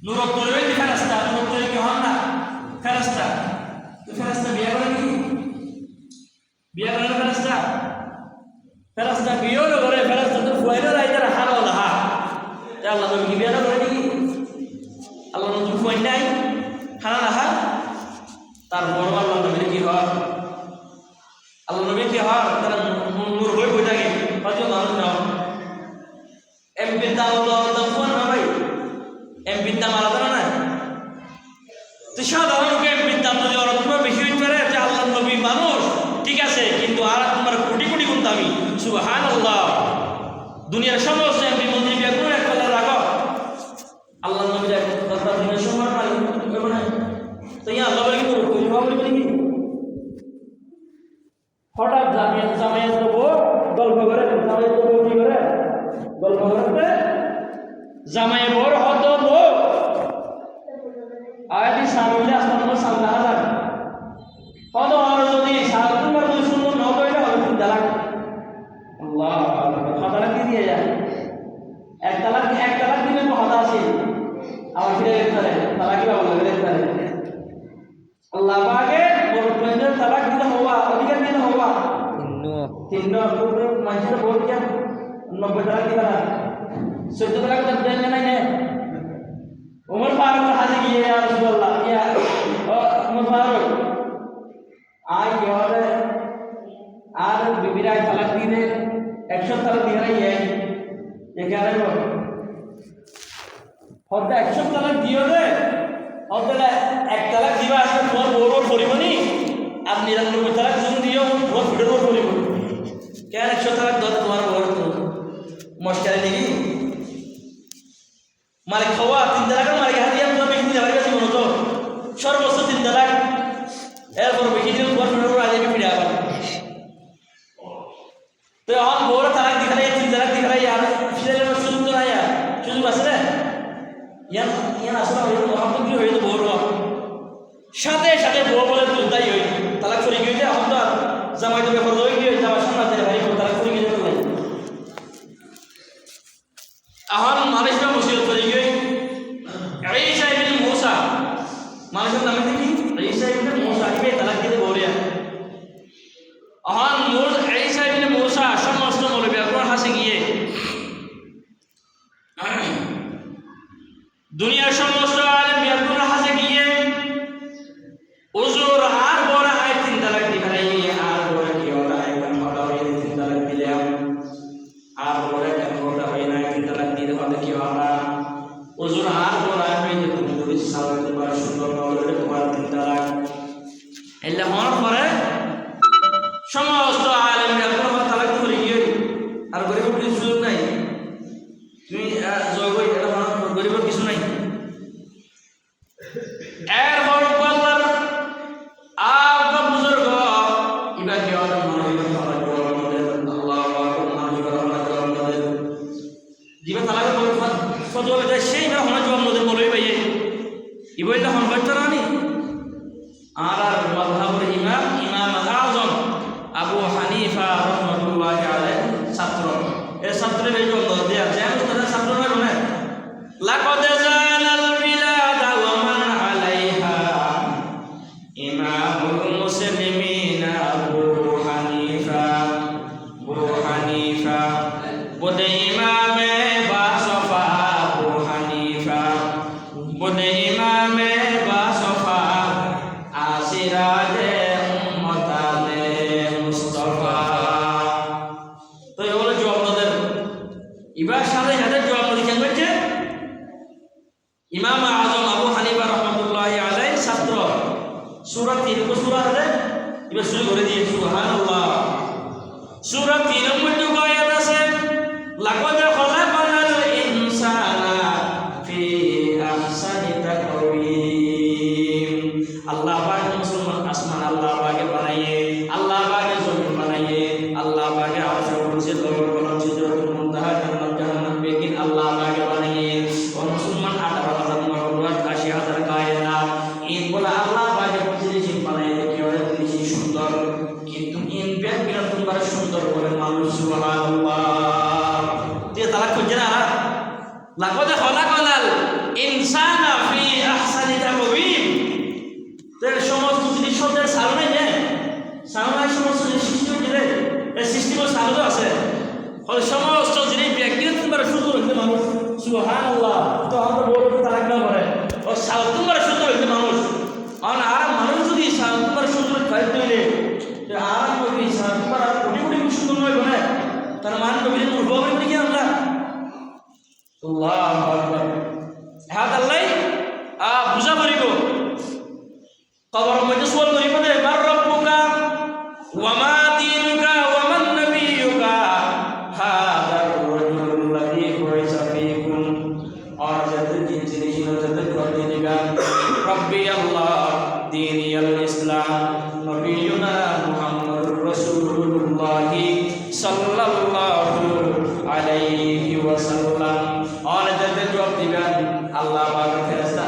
নূরত তৈরি ফেরেশতা, নূরত তৈরি কি হন না ফেরেশতা। তো ফেরেশতা বিয়ে করে কি? বিয়ে করে না ফেরেশতা? ফেরেশতা বিয়েও না করে, ফেরেশতা তো ফুয়াইলো রাইতার হারো লাহা। তে আল্লাহ নবী কি বিয়ে না করে কি? আল্লাহ নবী ফুয়াই নাই হারা লাহা। তারপর আল্লাহ নবীর কি হয়? আল্লাহ নবী কি হয়? তারা নূর হয়ে বই থাকে হয়তো মানুষ না এমপির দাম দাম ফুয়ান না ভাই, এমপির দাম আলাদা না। তো সাধারণত এমপির দাম যদি অনেক বেশি হইতে পারে যে আল্লাহ নবী মানুষ ঠিক আছে, কিন্তু আর তোমার কোটি কোটি গুণ দামি। সুবহানাল্লাহ। দুনিয়ার সমস্ত এমপি মন্ত্রী বিয়ে করে এক কথা রাখো, আল্লাহ নবী দুনিয়ার সময় মালিক না। তো ইয়া আল্লাহ বলে কি হঠাৎ জামাইয়ের দেবো গল্প করে, জামাইয়ের দেবো কি করে গল্প করতে জামাইয়ের বড় হত আয়াতি সামনে আসলে সামনে হাজার কত আর যদি সারাদিনবার যদি সুন্দর ন করে হবে তিন তালাক। আল্লাহ হতালাক দিয়ে যায় এক তালাক দিলে তো হতা আছে আমার ফিরে যেতে পারে তালাকি বাবু যেতে পারে। আল্লাহ পাকে বড় তালাক দিলে হওয়া অধিকার দিলে হওয়া তিন মানুষের ভোট কেন 90 তালাক দিবা না 14 তালাক দেন নাই না। উমর ফারুক হাজি গিয়ে ইয়া রাসূলুল্লাহ ইয়া উমর ফারুক আই কি হবে আর বিবিরা তালাক দিলে 100 তালাক দিয়ে নাই এখানে হতে 100 তালাক দিও রে হতে এক তালাক দিবা আসলে তোমার বড় পরিমাণই আর 99 তালাক যদি দিও বহুত ভিড় পরিমাণ কেন 100 তালাক দাও তোমার বড় মশকারে নেই মালিক খাওয়া 3 তালাকের মালিক হাদিয়া তো বেশি দিতে পারবে জীবন তো সর্বোচ্চ 3 তালাক এরপর বেশি দিন তোমার ভিড় আগে ফিরে আবার। তো এখন বড় তালাক দিখালে 3 তালাক দিখালে আর ফিরে সুযোগ তো নাই, আর সুযোগ আছে না ইয়ান আসলে মোহাম্মদ কি হয়ে বড় সাথে সাথে বড় বলে তুলতাই হই তালাক করে গিয়ে এখন তো জামাই তো ব্যাপার হয়ে গিয়ে যাওয়ার সামনে ভাই তালাক করে গিয়ে চলে এখন মানুষরা মুসিবত করে গিয়ে ঈসা ইবনে মূসা মানুষের নামে কি ঈসা ইবনে মূসা কে তালাক দিতে বলিয়া এখন ঈসা ইবনে মূসা সমস্ত মৌলবী আকবর হাসে গিয়ে দুনিয়ার সমস্ত আলেম বিয়াকুল হাসে গিয়ে হুজুর আর বড় আয় 3 তালাক দিখাই আর বড় কি ওটা এখন বড় হয়ে 3 তালাক দিলাম আর বড় কেন ওটা হয় না 3 তালাক দিতে হবে কি ওটা হুজুর আর বড় আয় হয়ে তুমি যদি সালাত তোমার সুন্দর বলে তোমার 3 তালাক এলা হওয়ার পরে সমস্ত আলেম বিয়াকুল তালাক করে গিয়ে আর গরিব কিছু নাই তুমি জগই এটা গরিবের কিছু নাই এর বড় বলার আবা বুজুর্গ ইবা কি আর মানবিক সমাজ আমাদের আল্লাহ পাক মানবিক সমাজ আমাদের দিবা তালাক ফজল যায় সেই বার হনা জবাব আমাদের বলই ভাই ইবইলা হন বাচ্চারানি আর মাযহাবের ইমাম আযম আবু হানিফা রাহমাতুল্লাহি আলাইহি ছাত্র এর ছাত্রের এই জন্য দেয়া যায় তারা ছাত্র নয় মানে লাকাদ জানাল বিলাদ ওয়া মান আলাইহা ইমামুল মুসলিমিন আবু হানিফা বদে ইমামে বাসফা আবু হানিফা বদে ইমামে বাসফা আসিরাজে উম্মতানে মুস্তাফা। তো এগুলো জবাবদের এবার সাথে সাথে জবাব লিখে বলছে ইমাম আযম আবু হানিফা রাহমাতুল্লাহি আলাইহি ছাত্র সূরা 3 কো সূরা আছে এবার শুরু করে দিয়ে সুবহানাল্লাহ। সূরা 3 এর মধ্যে আয়াত আছে লাকাদ খালাকাল ইনসানা ফি আহসানি তাকওয়িম। আল্লাহ পাক মুসলমান আসমান আল্লাহ পাকে বানাইয়ে আল্লাহ পাকে জমিন বানাইয়ে আল্লাহ পাকে আরশের কুরসি তওয়ার কলম সিদরাতুল মুনতাহা জান্নাত বেকিন আল্লাহ পাকে বানাইয়ে ও মুসলমান 18,000 মহরুয়াত 80,000 কায়নাত এই বলা আল্লাহ পাকে প্রতিদিন বানাইয়ে কি হয় বেশি সুন্দর কিন্তু ইন ব্যাগ বিনা সুন্দর করে মানুষ যাতে জবাব দিয়ে দিবেন রব্বি আল্লাহ দীনি আল ইসলাম নবিয়ুনা মুহাম্মদুর রাসূলুল্লাহ সাল্লাল্লাহু আলাইহি ওয়াসাল্লাম। আর যাতে জবাব দিবেন আল্লাহ পাকের ফেরেশতা